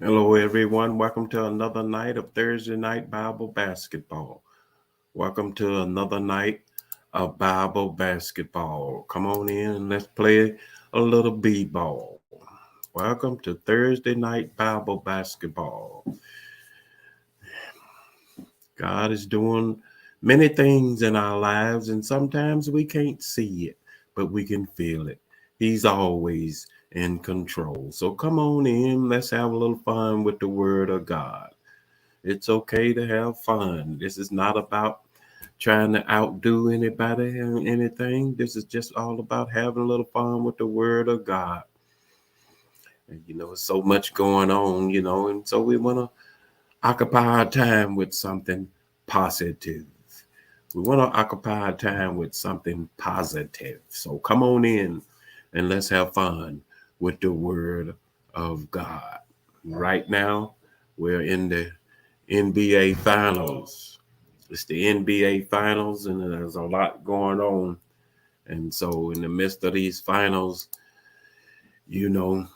Hello, everyone. Welcome to another night of Thursday night Bible basketball. Welcome to another night of Bible basketball. Come on in and let's play a little b-ball. Welcome to Thursday night Bible basketball. God is doing many things in our lives, and sometimes we can't see it, but we can feel it. He's always in control. So come on in. Let's have a little fun with the Word of God. It's okay to have fun. This is not about trying to outdo anybody or anything. This is just all about having a little fun with the Word of God. And there's so much going on, and so we want to occupy our time with something positive. We want to occupy our time with something positive. So come on in and let's have fun with the Word of God. Right now, we're in the NBA Finals. It's the NBA Finals, and there's a lot going on. And so, in the midst of these finals, you know,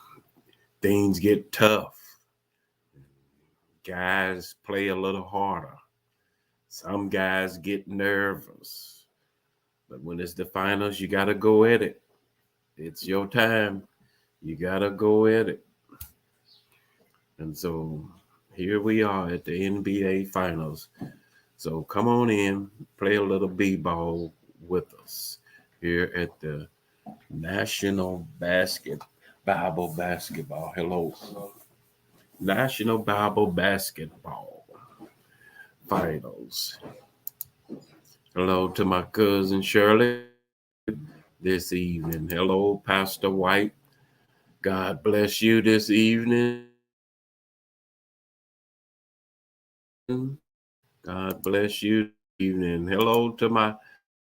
things get tough. Guys play a little harder. Some guys get nervous. But when it's the finals, you got to go at it. It's your time. You got to go at it. And so, here we are at the NBA Finals. So come on in, play a little b-ball with us here at the National Bible Basketball. Hello. National Bible Basketball Finals. Hello to my cousin Shirley this evening. Hello, Pastor White. God bless you this evening. God bless you this evening. Hello to my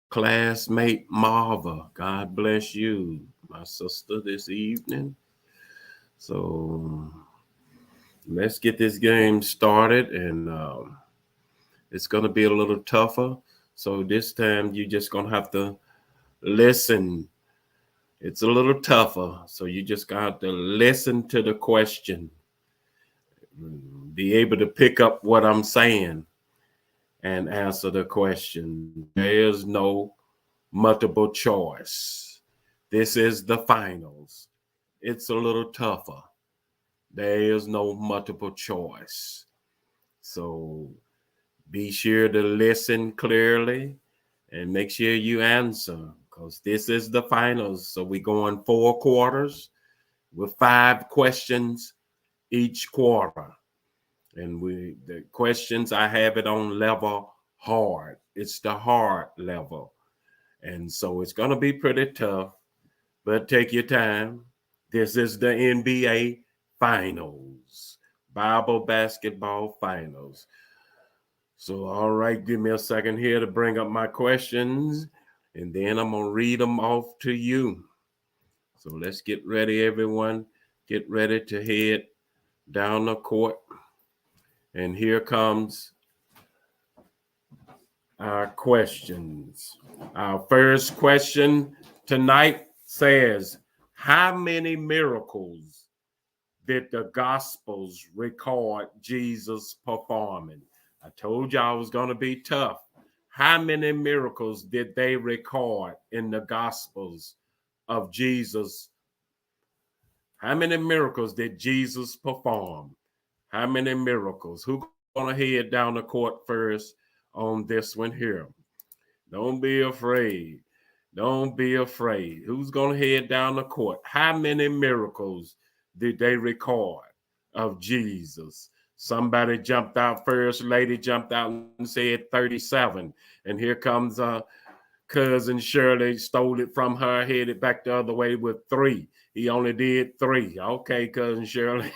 classmate Marva. God bless you, my sister, this evening. So let's get this game started, and it's going to be a little tougher. So this time you're just going to have to listen. It's a little tougher, so you just got to listen to the question, be able to pick up what I'm saying, and answer the question. There is no multiple choice. This is the finals. It's a little tougher. There is no multiple choice. So be sure to listen clearly and make sure you answer, because this is the finals. So we're going 4 quarters with 5 questions each quarter. And the questions, I have it on level hard. It's the hard level. And so it's going to be pretty tough, but take your time. This is the NBA Finals, Bible Basketball Finals. So, all right, give me a second here to bring up my questions, and then I'm going to read them off to you. So let's get ready, everyone. Get ready to head down the court. And here comes our questions. Our first question tonight says, how many miracles did the Gospels record Jesus performing? I told y'all it was going to be tough. How many miracles did they record in the Gospels of Jesus? How many miracles did Jesus perform? How many miracles? Who's going to head down the court first on this one here? Don't be afraid. Don't be afraid. Who's going to head down the court? How many miracles did they record of Jesus? Somebody jumped out first. Lady jumped out and said 37. And here comes cousin Shirley, stole it from her, headed back the other way with 3. He only did 3. Okay, cousin Shirley.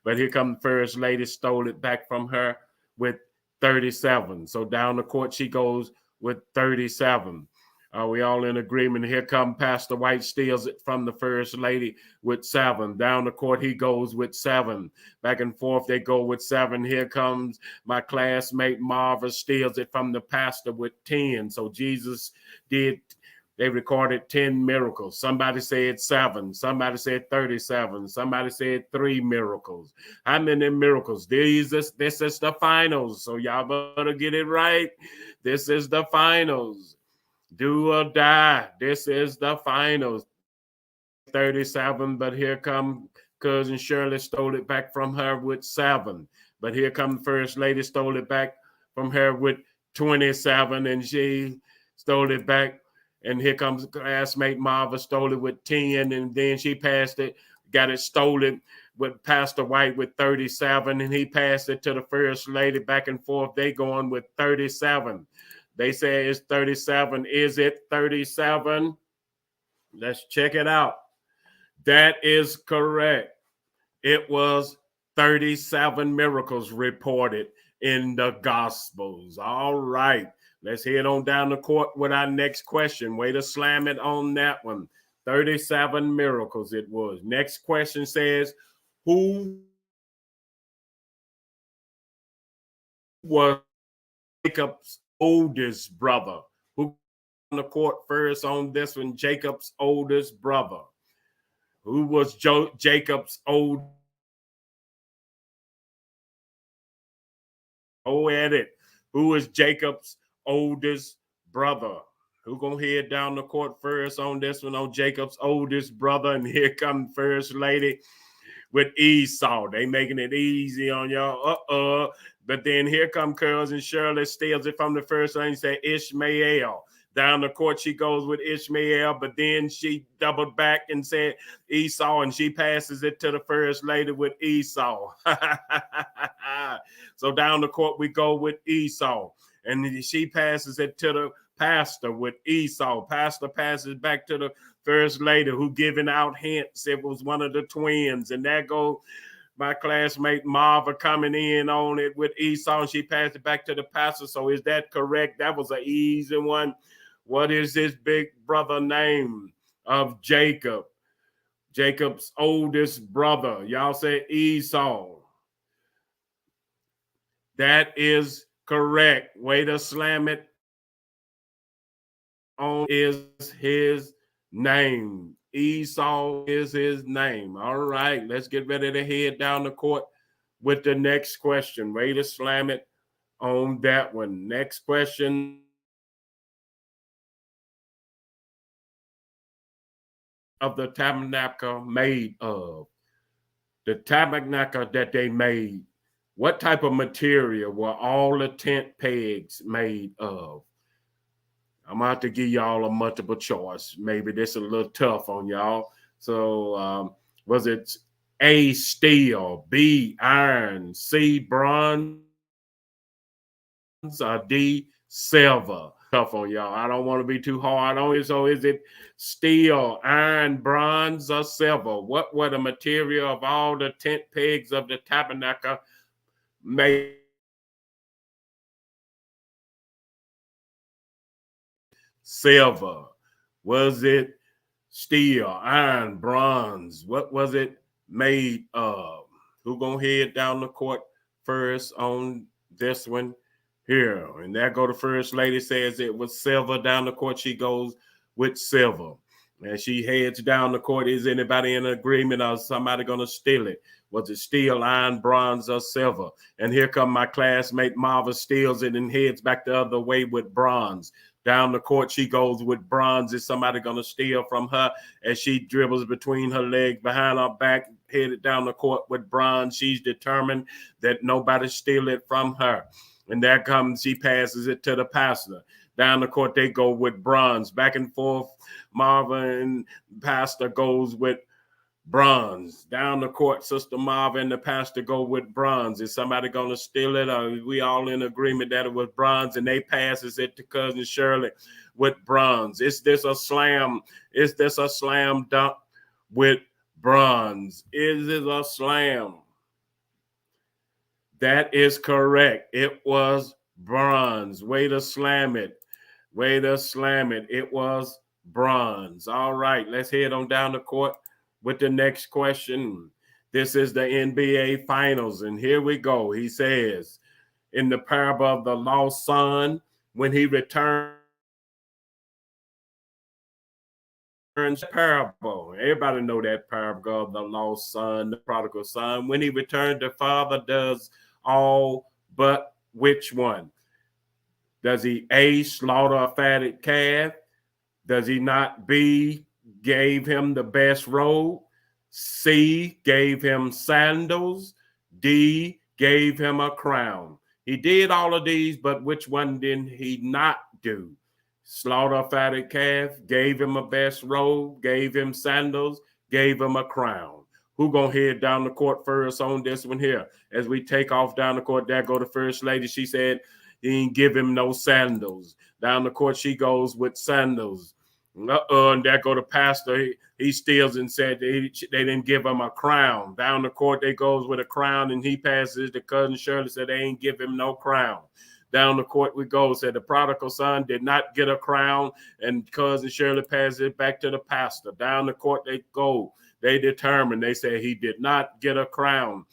But here comes first lady, stole it back from her with 37. So down the court she goes with 37. Are we all in agreement? Here come Pastor White, steals it from the first lady with 7. Down the court he goes with 7. Back and forth they go with 7. Here comes my classmate Marva, steals it from the pastor with 10. So Jesus did They recorded 10 miracles. Somebody said 7. Somebody said 37. Somebody said 3 miracles. How many miracles? This is the finals. So y'all better get it right. This is the finals. Do or die. This is the finals. 37, but here come cousin Shirley stole it back from her with 7. But here come the first lady, stole it back from her with 27, and she stole it back. And here comes classmate Marva, stole it with 10, and then she passed it, got it stolen with Pastor White with 37, and he passed it to the first lady, back and forth. They going with 37. They say it's 37. Is it 37? Let's check it out. That is correct. It was 37 miracles reported in the Gospels. All right. Let's head on down the court with our next question. Way to slam it on that one. 37 miracles it was. Next question says, who was Jacob's oldest brother? Who on the court first on this one? Jacob's oldest brother. Who was Jacob's old? Go at it. Who is Jacob's oldest brother? Who gonna head down the court first on this one, on Jacob's oldest brother? And here come first lady with Esau. They making it easy on y'all. But then here come cousin Shirley, steals it from the first lady, say Ishmael. Down the court she goes with Ishmael, but then she doubled back and said Esau, and she passes it to the first lady with Esau. So down the court we go with Esau, and she passes it to the pastor with Esau. Pastor passes back to the first lady, who giving out hints it was one of the twins, and there go my classmate Marva coming in on it with Esau, and she passed it back to the pastor. So is that correct? That was an easy one. What is his big brother name of Jacob? Jacob's oldest brother. Y'all say Esau. That is correct. Way to slam it on is his name. Esau is his name. All right, let's get ready to head down the court with the next question. Way to slam it on that one. Next question. Of the tabernacle made of? The tabernacle that they made, what type of material were all the tent pegs made of? I'm gonna have to give y'all a multiple choice. Maybe this is a little tough on y'all. So was it A, steel, B, iron, C, bronze, or D, silver? Tough on y'all. I don't want to be too hard on it. So is it steel, iron, bronze, or silver? What were the material of all the tent pegs of the tabernacle made? Silver. Was it steel, iron, bronze? What was it made of? Who gonna head down the court first on this one? Here, and there go the first lady, says it was silver. Down the court she goes with silver. And she heads down the court. Is anybody in agreement, or somebody gonna steal it? Was it steel, iron, bronze, or silver? And here come my classmate Marva, steals it and heads back the other way with bronze. Down the court she goes with bronze. Is somebody gonna steal from her? As she dribbles between her legs, behind her back, headed down the court with bronze. She's determined that nobody steal it from her. And there comes, she passes it to the pastor. Down the court they go with bronze. Back and forth, Marva and pastor goes with bronze. Down the court, Sister Marva and the pastor go with bronze. Is somebody going to steal it? Or we all in agreement that it was bronze, and they passes it to cousin Shirley with bronze? Is this a slam? Is this a slam dunk with bronze? Is it a slam? That is correct. It was bronze. Way to slam it. Way to slam it. It was bronze. All right, let's head on down the court with the next question. This is the NBA Finals, and here we go. He says, in the parable of the lost son, when he returned parable. Everybody know that parable of the lost son, the prodigal son. When he returned, the father does all but which one? Does he A, slaughter a fatted calf? Does he not B, gave him the best robe? C, gave him sandals? D, gave him a crown. He did all of these, but which one did he not do? Slaughter a fatted calf, gave him a best robe, gave him sandals, gave him a crown. Who gonna head down the court first on this one here? As we take off down the court, there go the first lady. She said he didn't give him no sandals. Down the court, she goes with sandals. And there go the pastor. He steals and said they didn't give him a crown. Down the court, they goes with a crown, and he passes to cousin Shirley, said they ain't give him no crown. Down the court we go, said the prodigal son did not get a crown, and cousin Shirley passes it back to the pastor. Down the court they go. They determine, they say he did not get a crown.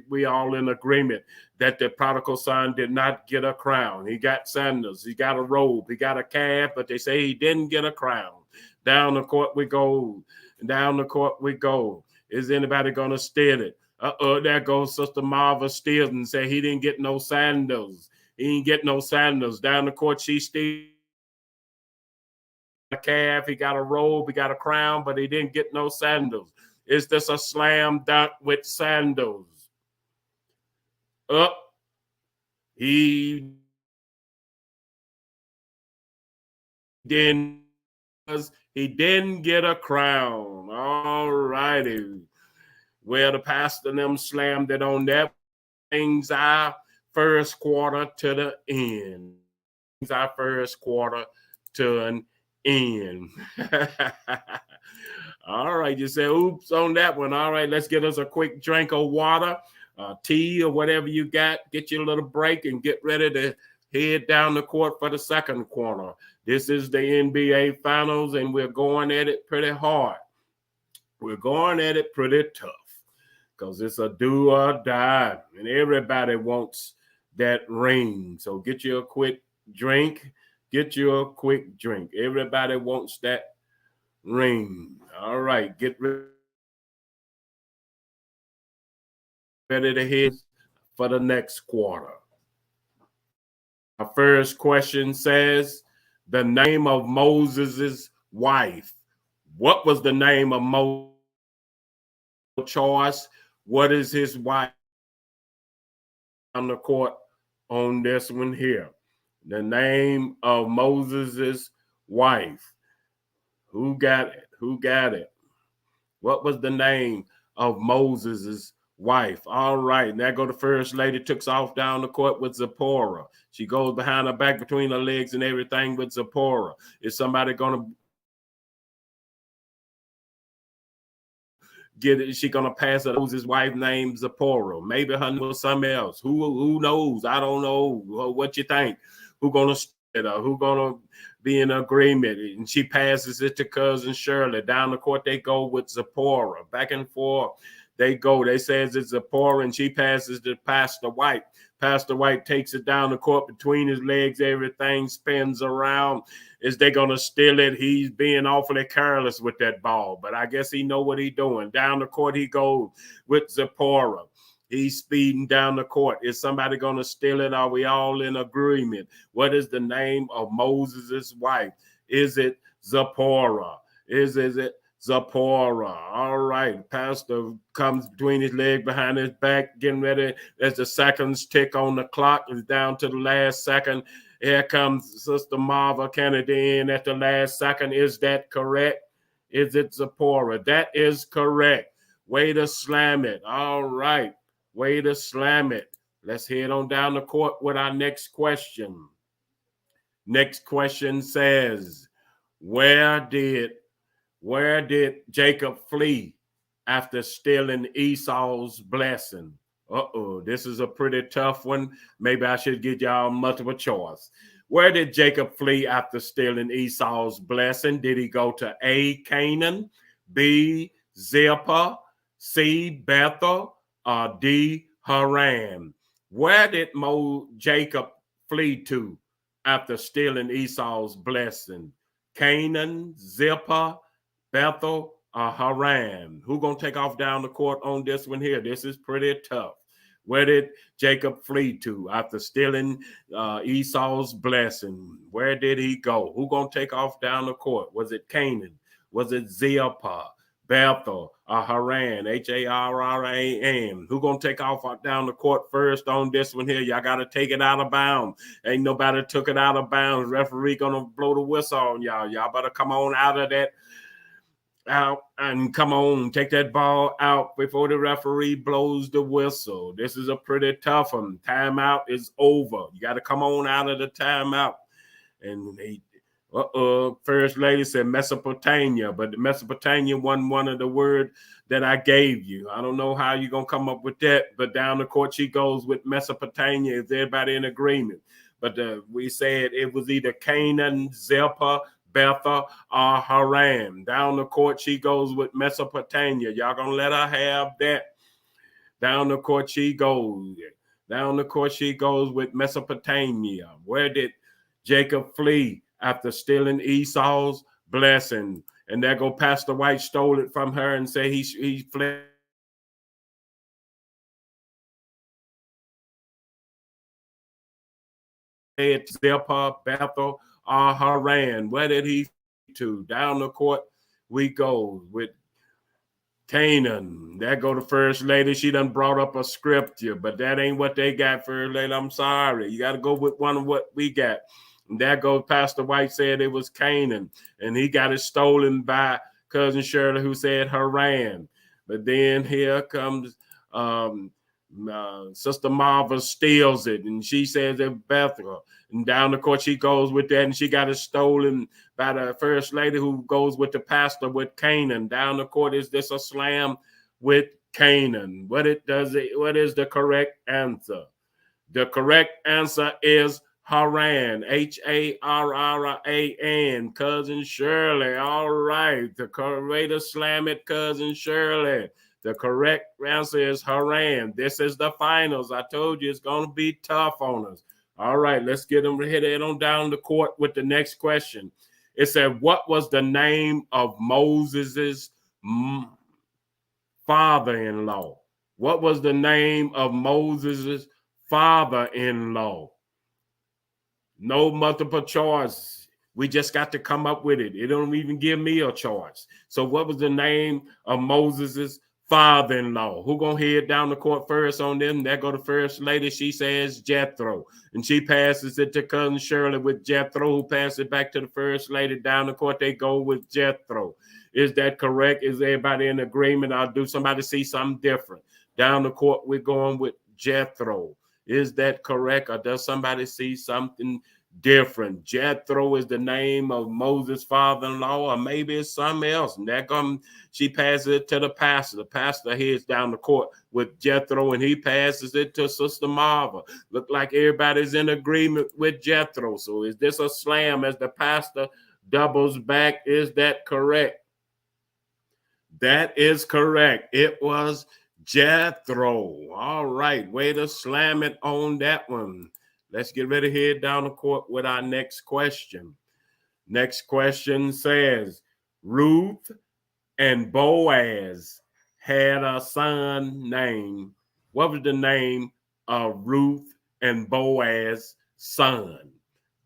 We all in agreement that the prodigal son did not get a crown. He got sandals, he got a robe, he got a calf, but they say he didn't get a crown. Down the court we go. Down the court we go. Is anybody gonna steal it? There goes Sister Marva steals and say he didn't get no sandals. He didn't get no sandals. Down the court she steals a calf, he got a robe, he got a crown, but he didn't get no sandals. Is this a slam dunk with sandals? He didn't get a crown. All righty. Well, the pastor and them slammed it on that. Things our first quarter to the end. Things our first quarter to an end. All right, you say oops on that one. All right, let's get us a quick drink of water, tea, or whatever you got. Get you a little break and get ready to head down the court for the second quarter. This is the NBA Finals, and we're going at it pretty hard. We're going at it pretty tough because it's a do or die, and everybody wants that ring. So get you a quick drink. Get you a quick drink. Everybody wants that ring. All right, get ready to head for the next quarter. Our first question says, the name of Moses' wife. What was the name of Moses' choice? What is his wife on the court on this one here? The name of Moses' wife. Who got it? Who got it? What was the name of Moses' wife? All right, now go the first lady, took off down the court with Zipporah. She goes behind her back between her legs and everything with Zipporah. Is somebody going to get it? Is she going to pass it? Moses' wife named Zipporah. Maybe her name was something else. Who knows? I don't know. What you think? Who going to who going to be in agreement? And she passes it to cousin Shirley. Down the court they go with Zipporah. Back and forth they go. They says it's Zipporah, and she passes to Pastor White. Pastor White takes it down the court between his legs. Everything spins around. Is they going to steal it? He's being awfully careless with that ball, but I guess he know what he's doing. Down the court he goes with Zipporah. He's speeding down the court. Is somebody going to steal it? Are we all in agreement? What is the name of Moses' wife? Is it Zipporah? Is it Zipporah? All right. Pastor comes between his leg, behind his back, getting ready. As the seconds tick on the clock, it's down to the last second. Here comes Sister Marva Kennedy in at the last second. Is that correct? Is it Zipporah? That is correct. Way to slam it. All right. Way to slam it. Let's head on down the court with our next question. Next question says, where did Jacob flee after stealing Esau's blessing? This is a pretty tough one. Maybe I should give y'all multiple choice. Where did Jacob flee after stealing Esau's blessing? Did he go to A, Canaan, B, Zilpah, C, Bethel, or D, Haran? Where did Jacob flee to after stealing Esau's blessing? Canaan, Zilpah, Bethel, or Haran? Who gonna take off down the court on this one here? This is pretty tough. Where did Jacob flee to after stealing Esau's blessing? Where did he go? Who gonna take off down the court? Was it Canaan? Was it Zilpah, Bethel, or Haran? Harran? Who gonna take off down the court first on this one here? Y'all gotta take it out of bounds. Ain't nobody took it out of bounds. Referee gonna blow the whistle on y'all. Y'all better come on out of that. Out and come on, take that ball out before the referee blows the whistle. This is a pretty tough one. Timeout is over. You got to come on out of the timeout. And First Lady said Mesopotamia, but the Mesopotamia wasn't one of the words that I gave you. I don't know how you're going to come up with that, but down the court she goes with Mesopotamia. Is everybody in agreement? But we said it was either Canaan, Zilpah, Bethel, or Haran. Down the court she goes with Mesopotamia. Y'all gonna let her have that. Down the court she goes. Down the court she goes with Mesopotamia. Where did Jacob flee after stealing Esau's blessing? And there go Pastor White stole it from her and say he fled. Zilpah, Bethel, or Haran. Where did he to? Down the court we go with Canaan. There go the First Lady. She done brought up a scripture, but that ain't what they got, First Lady. I'm sorry. You got to go with one of what we got. And there goes Pastor White said it was Canaan, and he got it stolen by Cousin Shirley, who said Haran. But then here comes Sister Marva steals it, and she says it Bethel. And down the court she goes with that, and she got it stolen by the First Lady, who goes with the pastor with Canaan. Down the court, is this a slam with Canaan? What is the correct answer? The correct answer is Haran, Harran. Cousin Shirley. All right, the way to slam it, Cousin Shirley. The correct answer is Haran. This is the finals. I told you it's going to be tough on us. All right, let's get them headed on down the court with the next question. It said, what was the name of Moses's father-in-law? What was the name of Moses's father-in-law? No multiple choice. We just got to come up with it. It don't even give me a choice. So what was the name of Moses's father-in-law? Who gonna head down the court first on them? There go the First Lady. She says Jethro, and she passes it to Cousin Shirley with Jethro, who passes it back to the First Lady. Down the court they go with Jethro. Is that correct? Is everybody in agreement? Or do somebody see something different? Down the court we're going with Jethro. Is that correct, or does somebody see something different? Jethro is the name of Moses' father-in-law, or maybe it's something else. And that she passes it to the pastor. The pastor heads down the court with Jethro, and he passes it to Sister Marva. Look like everybody's in agreement with Jethro. So is this a slam as the pastor doubles back? Is that correct? That is correct. It was Jethro. All right, way to slam it on that one. Let's get ready to head down the court with our next question. Next question says, Ruth and Boaz had a son named. What was the name of Ruth and Boaz's son?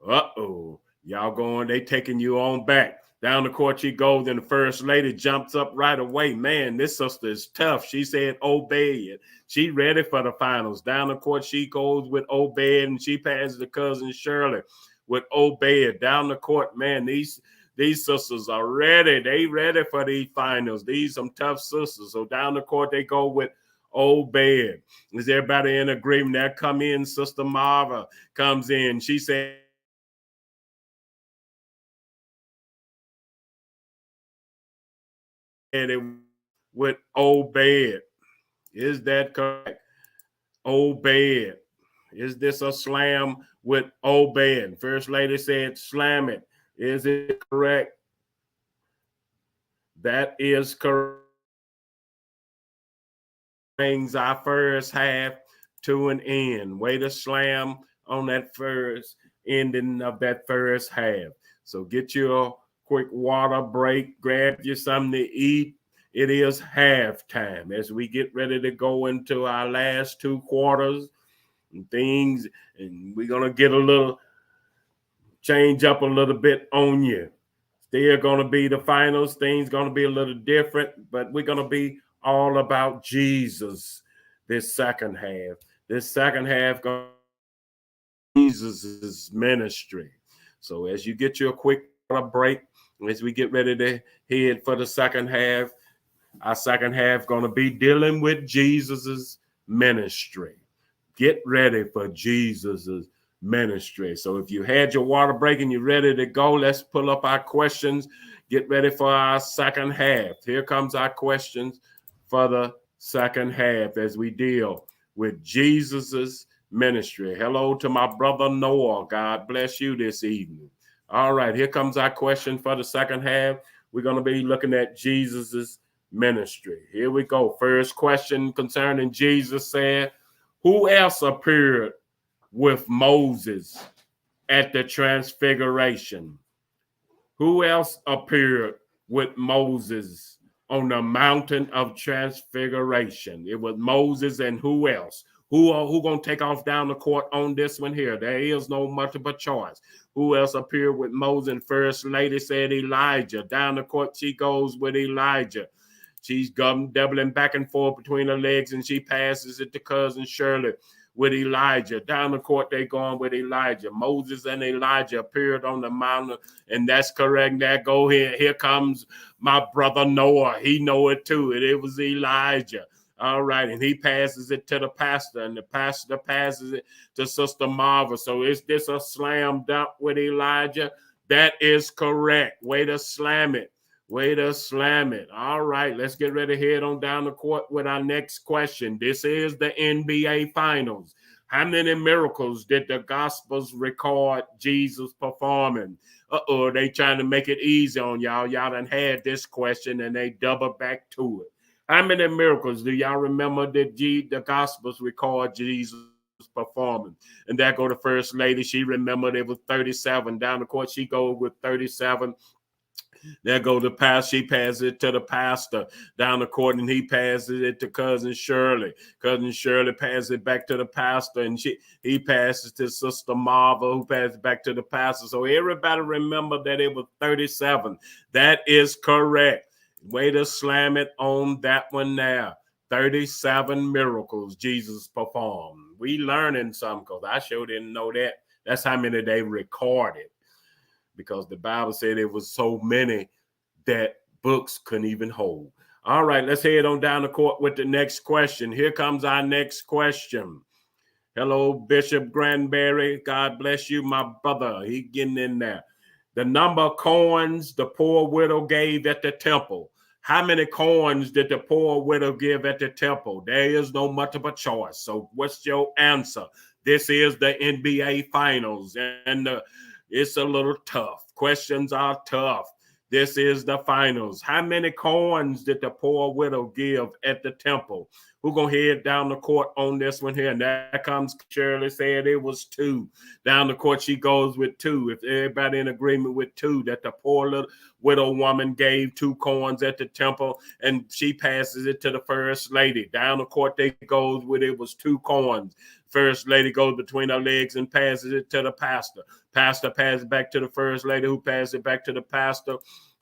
Uh-oh. Y'all going, they taking you on back. Down the court she goes, and the First Lady jumps up right away. Man, this sister is tough. She said Obed. She ready for the finals. Down the court she goes with Obed, and she passes to Cousin Shirley with Obed. Down the court, man, these sisters are ready. They ready for these finals. These some tough sisters. So down the court they go with Obed. Is everybody in agreement? That come in, Sister Marva comes in. She said, with Obed. Is that correct? Obed. Is this a slam with Obed? First Lady said slam it. Is it correct? That is correct. Brings our first half to an end. Way to slam on that first ending of that first half. So get your quick water break, grab you something to eat. It is halftime as we get ready to go into our last two quarters and things, and we're going to get a little change up a little bit on you. Still going to be the finals. Things going to be a little different, but we're going to be all about Jesus this second half. This second half going to be Jesus' ministry. So as you get your quick break, as we get ready to head for the second half, our second half going to be dealing with Jesus's ministry. Get ready for Jesus's ministry. So if you had your water break and you're ready to go, let's pull up our questions. Get ready for our second half. Here comes our questions for the second half as we deal with Jesus's ministry. Hello to my brother Noah. God bless you this evening. All right, here comes our question for the second half. We're going to be looking at Jesus's ministry. Here we go. First question concerning Jesus said, who else appeared with Moses at the transfiguration? Who else appeared with Moses on the mountain of transfiguration? It was Moses and who else? Who gonna take off down the court on this one here? There is no multiple choice. Who else appeared with Moses? And First Lady said Elijah. Down the court she goes with Elijah. She's doubling back and forth between her legs, and she passes it to cousin Shirley with Elijah. Down the court, they going with Elijah. Moses and Elijah appeared on the mountain, and that's correct. Now go here. Here comes my brother Noah. He know it too. It was Elijah. All right, and he passes it to the pastor, and the pastor passes it to Sister Marva. So is this a slam dunk with Elijah? That is correct. Way to slam it. Way to slam it. All right, let's get ready to head on down the court with our next question. This is the NBA Finals. How many miracles did the Gospels record Jesus performing? They trying to make it easy on y'all. Y'all done had this question, and they double back to it. How many miracles do y'all remember that the Gospels record Jesus performing? And that go to First Lady. She remembered it was 37. Down the court, she goes with 37. There go the pastor. She passes it to the pastor down the court, and he passes it to cousin Shirley. Cousin Shirley passes it back to the pastor, and he passes to Sister Marva, who passes back to the pastor. So everybody remember that it was 37. That is correct. Way to slam it on that one now. 37 miracles Jesus performed. We learning some because I sure didn't know that. That's how many they recorded, because the Bible said it was so many that books couldn't even hold. All right, let's head on down the court with the next question. Here comes our next question. Hello, Bishop Granberry. God bless you, my brother. He getting in there. The number of coins the poor widow gave at the temple. How many coins did the poor widow give at the temple? There is no multiple choice. So what's your answer? This is the NBA Finals, and it's a little tough. Questions are tough. This is the finals. How many coins did the poor widow give at the temple? We're going to head down the court on this one here. And that comes Shirley said it was 2. Down the court, she goes with 2. If everybody in agreement with 2, that the poor little widow woman gave 2 coins at the temple, and she passes it to the First Lady. Down the court, they goes with it was 2 coins. First Lady goes between her legs and passes it to the pastor. Pastor passes it back to the First Lady, who passes it back to the pastor.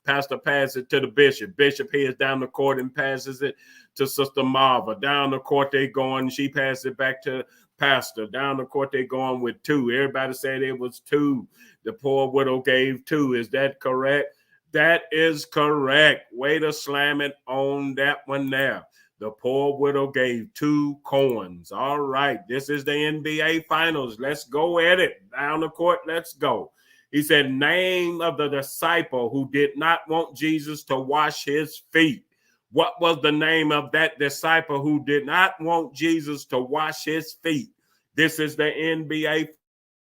Pastor passes it to the bishop. Bishop heads down the court and passes it to Sister Marva. Down the court they going. She passes it back to pastor. Down the court they going with 2. Everybody said it was 2. The poor widow gave 2. Is that correct? That is correct. Way to slam it on that one there. The poor widow gave 2 coins. All right. This is the NBA Finals. Let's go at it. Down the court. Let's go. He said, name of the disciple who did not want Jesus to wash his feet. What was the name of that disciple who did not want Jesus to wash his feet? This is the NBA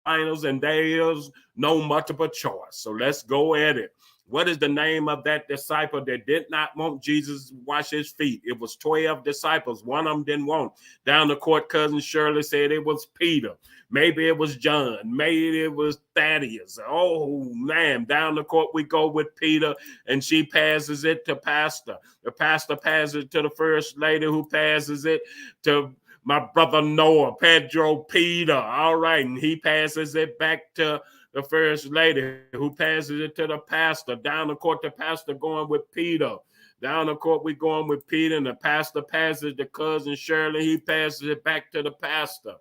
Finals, and there is no multiple choice. So let's go at it. What is the name of that disciple that did not want Jesus to wash his feet? It was 12 disciples. One of them didn't want. Down the court, Cousin Shirley said it was Peter. Maybe it was John. Maybe it was Thaddeus. Oh, man. Down the court, we go with Peter, and she passes it to Pastor. The pastor passes it to the first lady, who passes it to my brother Noah, Pedro Peter. All right. And he passes it back to the first lady, who passes it to the pastor. Down the court, the pastor going with Peter. Down the court, we going with Peter, and the pastor passes to Cousin Shirley. He passes it back to the pastor.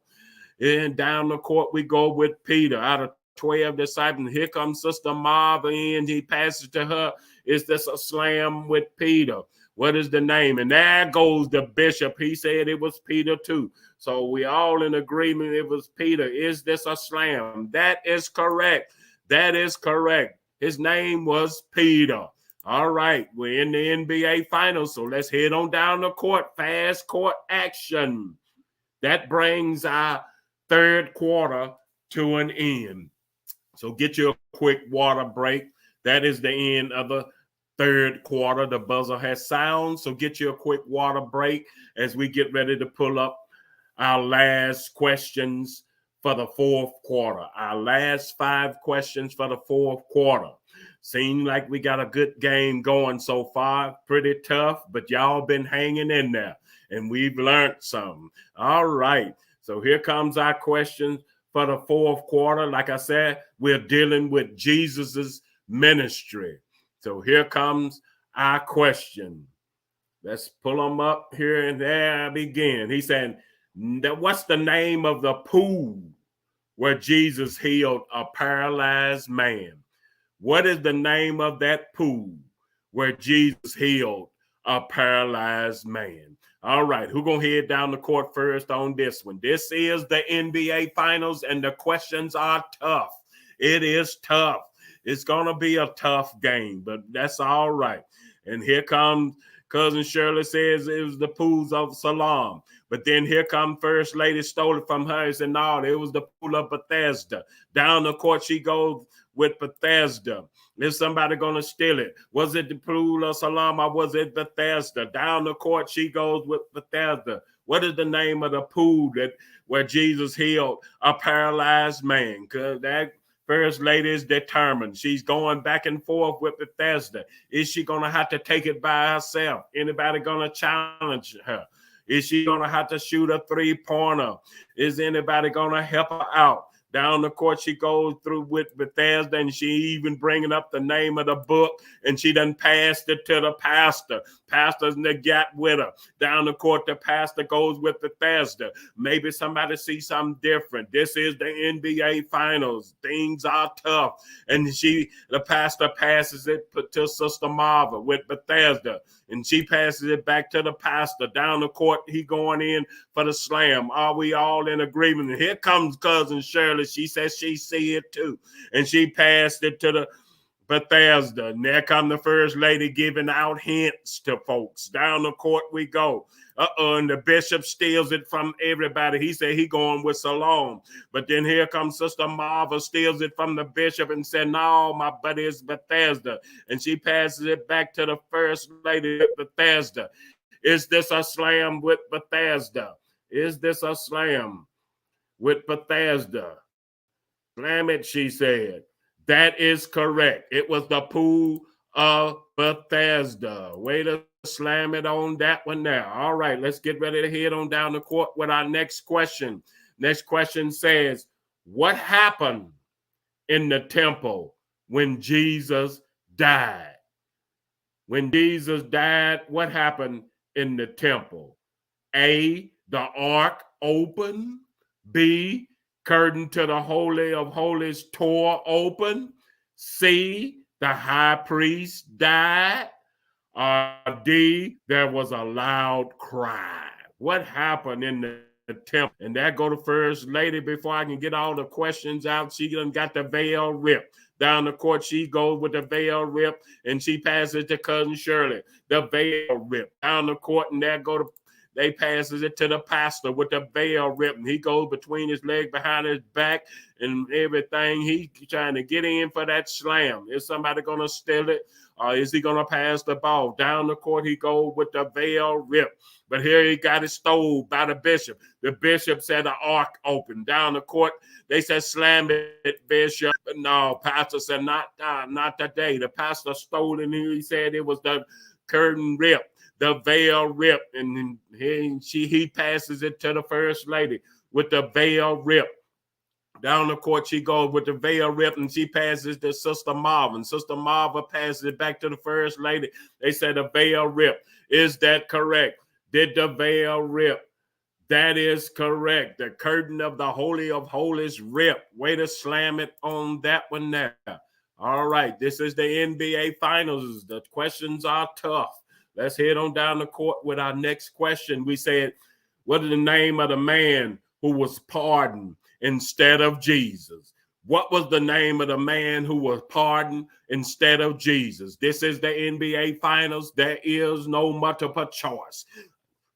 And down the court, we go with Peter. Out of 12 disciples, here comes Sister Martha in. He passes to her. Is this a slam with Peter? What is the name? And there goes the bishop. He said it was Peter too. So we all in agreement it was Peter. Is this a slam? That is correct. That is correct. His name was Peter. All right, we're in the NBA Finals, so let's head on down the court. Fast court action. That brings our third quarter to an end. So get you a quick water break. That is the end of the third quarter. The buzzer has sound, so get you a quick water break as we get ready to pull up our last questions for the fourth quarter. Our last 5 questions for the fourth quarter. Seems like we got a good game going so far. Pretty tough, but y'all been hanging in there, and we've learned some. All right, so here comes our question for the fourth quarter. Like I said, we're dealing with Jesus's ministry. So here comes our question. Let's pull them up here, and there I begin. He said, what's the name of the pool where Jesus healed a paralyzed man? What is the name of that pool where Jesus healed a paralyzed man? All right, who's going to head down the court first on this one? This is the NBA Finals, and the questions are tough. It is tough. It's going to be a tough game, but that's all right. And here comes Cousin Shirley says it was the pools of Siloam. But then here come First Lady, stole it from her and said, no, it was the pool of Bethesda. Down the court, she goes with Bethesda. Is somebody going to steal it? Was it the pool of Siloam or was it Bethesda? Down the court, she goes with Bethesda. What is the name of the pool where Jesus healed a paralyzed man? Because that First Lady is determined. She's going back and forth with Bethesda. Is she going to have to take it by herself? Anybody going to challenge her? Is she going to have to shoot a 3-pointer? Is anybody going to help her out? Down the court, she goes through with Bethesda, and she even bringing up the name of the book, and she done passed it to the pastor. Pastor's in the gap with her. Down the court, the pastor goes with Bethesda. Maybe somebody sees something different. This is the NBA Finals. Things are tough. And the pastor passes it to Sister Marva with Bethesda, and she passes it back to the pastor. Down the court, he going in for the slam. Are we all in agreement? Here comes Cousin Shirley. She says she see it too, and she passed it to the Bethesda. And there come the First Lady giving out hints to folks. Down the court we go. And the bishop steals it from everybody. He said he going with Siloam. But then here comes Sister Marva, steals it from the bishop and said, no, my buddy is Bethesda. And she passes it back to the First Lady at Bethesda. Is this a slam with Bethesda? Is this a slam with Bethesda? Slam it, she said. That is correct. It was the pool of Bethesda. Way to slam it on that one there. All right, let's get ready to head on down the court with our next question. Next question says, what happened in the temple when Jesus died? When Jesus died, what happened in the temple? A, the ark opened. B, curtain to the Holy of Holies tore open. C, the high priest died. Or D, there was a loud cry. What happened in the temple? And that go to First Lady before I can get all the questions out. She done got the veil ripped. Down the court, she goes with the veil ripped, and she passes to Cousin Shirley. The veil ripped. Down the court, and there go to They passes it to the pastor with the veil ripped. He goes between his leg, behind his back, and everything. He trying to get in for that slam. Is somebody going to steal it? Or is he going to pass the ball? Down the court he goes with the veil ripped. But here he got it stole by the bishop. The bishop said the ark open. Down the court, they said, slam it, bishop. But no, pastor said, not today. The pastor stole it, and he said it was the curtain rip, the veil rip. And he passes it to the first lady with the veil rip. Down the court she goes with the veil ripped, and she passes to Sister Marvin. Sister Marvin passes it back to the first lady. They said the veil ripped. Is that correct? Did the veil rip? That is correct. The curtain of the Holy of Holies ripped. Way to slam it on that one there. All right, this is the NBA Finals. The questions are tough. Let's head on down the court with our next question. We said, what is the name of the man who was pardoned instead of Jesus? What was the name of the man who was pardoned instead of Jesus? This is the NBA Finals. There is no multiple choice.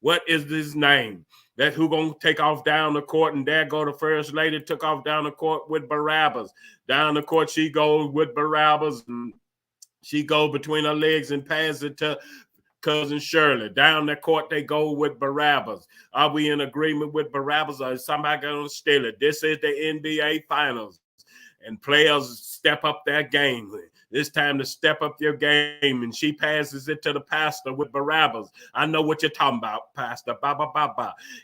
What is his name? That who gonna take off down the court, and there go the first lady, took off down the court with Barabbas. Down the court she goes with Barabbas, and she goes between her legs and passes it to Cousin Shirley. Down the court they go with Barabbas. Are we in agreement with Barabbas, or is somebody gonna steal it? This is the NBA Finals, and players step up their game. It's time to step up your game, and she passes it to the pastor with Barabbas. I know what you're talking about, Pastor.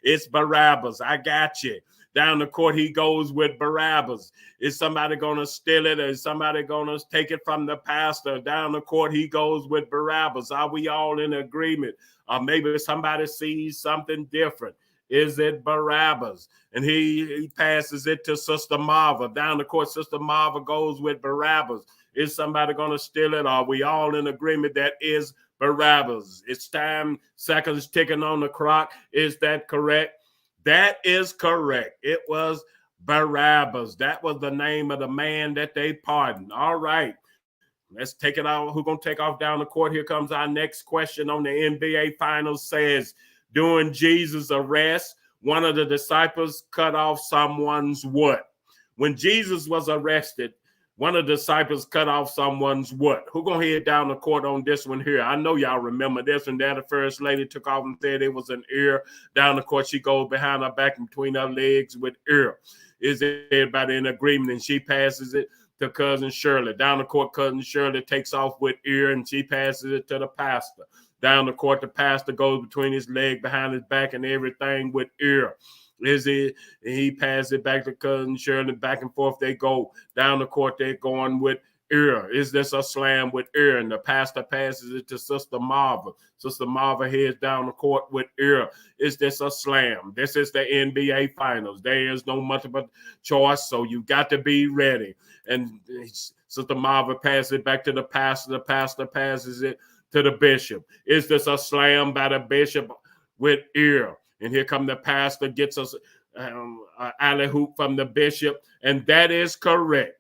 It's Barabbas. I got you. Down the court he goes with Barabbas. Is somebody going to steal it, or is somebody going to take it from the pastor? Down the court he goes with Barabbas. Are we all in agreement? Or maybe somebody sees something different. Is it Barabbas? And he passes it to Sister Marva. Down the court, Sister Marva goes with Barabbas. Is somebody going to steal it? Are we all in agreement that is Barabbas? It's time, seconds ticking on the clock. Is that correct? That is correct. It was Barabbas. That was the name of the man that they pardoned. All right. Let's take it out. Who's going to take off down the court? Here comes our next question on the NBA Finals. Says, during Jesus' arrest, one of the disciples cut off someone's what? When Jesus was arrested, one of the disciples cut off someone's what? Who gonna head down the court on this one here? I know y'all remember this one there. The first lady took off and said it was an ear. Down the court, she goes behind her back and between her legs with ear. Is everybody in agreement? And she passes it to Cousin Shirley. Down the court, Cousin Shirley takes off with ear, and she passes it to the pastor. Down the court, the pastor goes between his leg, behind his back, and everything with ear. Is it? He passes it back to Cousin Shirley. Back and forth they go. Down the court, they're going with ear. Is this a slam with ear? And the pastor passes it to Sister Marva. Sister Marva heads down the court with ear. Is this a slam? This is the NBA Finals. There is no multiple choice, so you got to be ready. And Sister Marva passes it back to the pastor. The pastor passes it to the bishop. Is this a slam by the bishop with ear? And here come the pastor, gets us alley hoop from the bishop. And that is correct.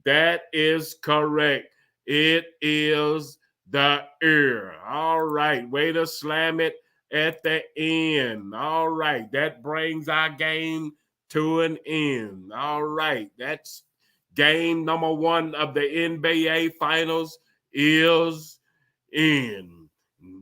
That is correct. It is the ear. All right. Way to slam it at the end. All right. That brings our game to an end. All right. That's game number 1 of the NBA Finals is in.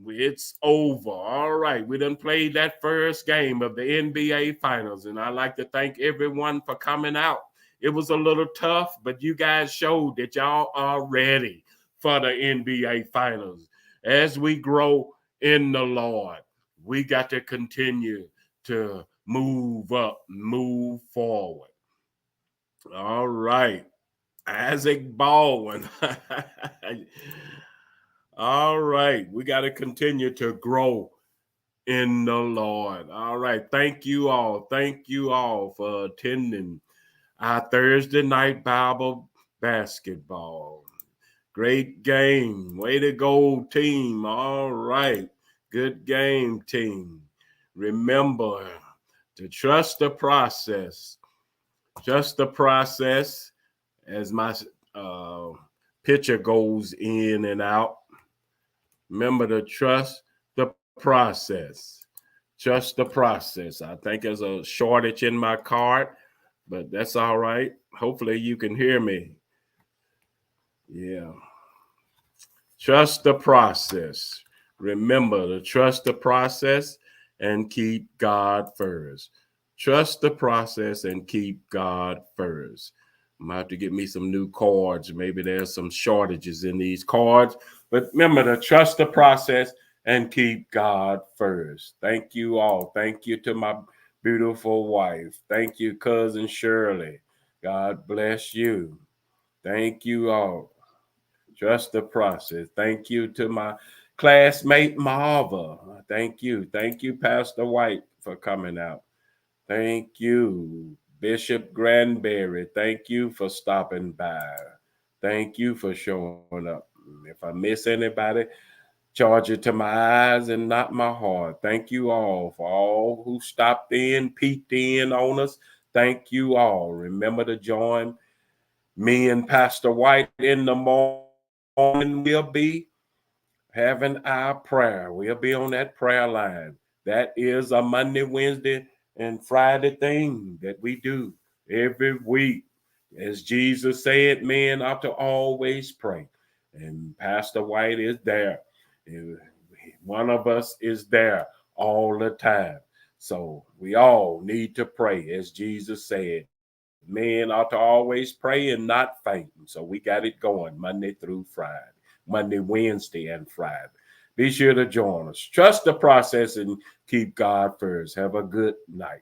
It's over. All right. We done played that first game of the NBA Finals, and I'd like to thank everyone for coming out. It was a little tough, but you guys showed that y'all are ready for the NBA Finals. As we grow in the Lord, we got to continue to move up, move forward. All right. Isaac Baldwin. All right. We got to continue to grow in the Lord. All right. Thank you all. Thank you all for attending our Thursday night Bible basketball. Great game. Way to go, team. All right. Good game, team. Remember to trust the process. Just the process as my picture goes in and out. Remember to trust the process. Trust the process. I think there's a shortage in my card, but that's all right. Hopefully you can hear me. Yeah. Trust the process. Remember to trust the process and keep God first. Trust the process and keep God first. I'm gonna have to get me some new cards. Maybe there's some shortages in these cards. But remember to trust the process and keep God first. Thank you all. Thank you to my beautiful wife. Thank you, cousin Shirley. God bless you. Thank you all. Trust the process. Thank you to my classmate Marva. Thank you. Thank you, Pastor White, for coming out. Thank you, Bishop Granberry. Thank you for stopping by. Thank you for showing up. If I miss anybody, charge it to my eyes and not my heart. Thank you all for all who stopped in, peeked in on us. Thank you all. Remember to join me and Pastor White in the morning. We'll be having our prayer. We'll be on that prayer line. That is a Monday, Wednesday, and Friday thing that we do every week. As Jesus said, men ought to always pray. And Pastor White is there. One of us is there all the time. So we all need to pray, as Jesus said. Men ought to always pray and not faint. So we got it going Monday through Friday, Monday, Wednesday, and Friday. Be sure to join us. Trust the process and keep God first. Have a good night.